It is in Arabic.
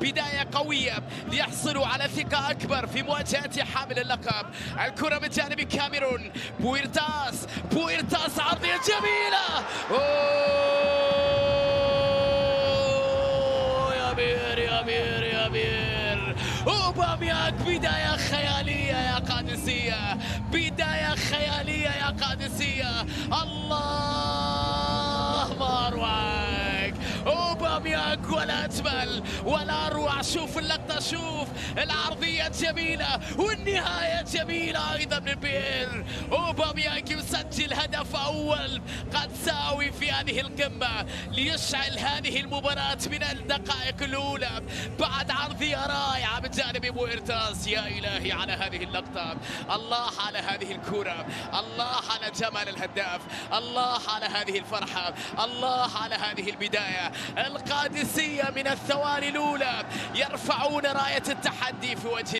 بداية قوية ليحصلوا على ثقة أكبر في مواجهة حامل اللقب. الكرة من جانب كاميرون، بويرتاس عرضية جميلة. يا بير أوباميانغ، بداية خيالية يا قادسية، بداية خيالية يا قادسية. الله ما أروعك أوباميانغ، ولا أجمل ولا أروع. شوف اللقطة، شوف العرضية جميلة والنهاية جميلة أيضا من بير. أوباميانغ يسجل هدف أول قد ساوي في هذه القمة ليشعل هذه المباراة من الدقائق الأولى بعد عرضية رائعة من جانب بويرتاس. يا إلهي على هذه اللقطة، الله على هذه الكرة، الله على جمال الهداف، الله على هذه الفرحة، الله على هذه البداية. القادسية من الثواني الأولى يرفعون راية التحدي في وجه